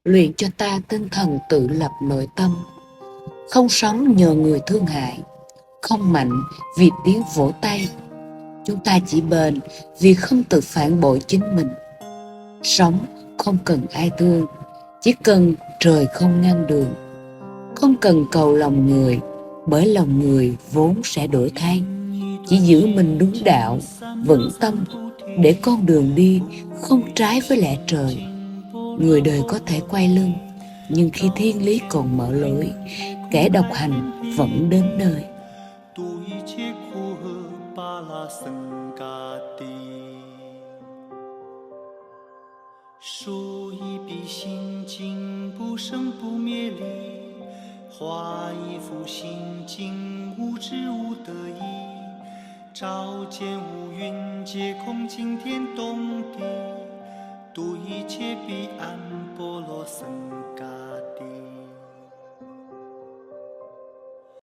luyện cho ta tinh thần tự lập nội tâm, không sống nhờ người thương hại, không mạnh vì tiếng vỗ tay. Chúng ta chỉ bền vì không tự phản bội chính mình. Sống không cần ai thương, chỉ cần trời không ngăn đường. Không cần cầu lòng người, bởi lòng người vốn sẽ đổi thay. Chỉ giữ mình đúng đạo, vững tâm, để con đường đi không trái với lẽ trời. Người đời có thể quay lưng, nhưng khi thiên lý còn mở lối, kẻ độc hành vẫn đến nơi.书一笔，心经不生不灭力；画一幅心境，无知无得意。照见五蕴皆空，惊天动地；度一切彼岸，波罗僧伽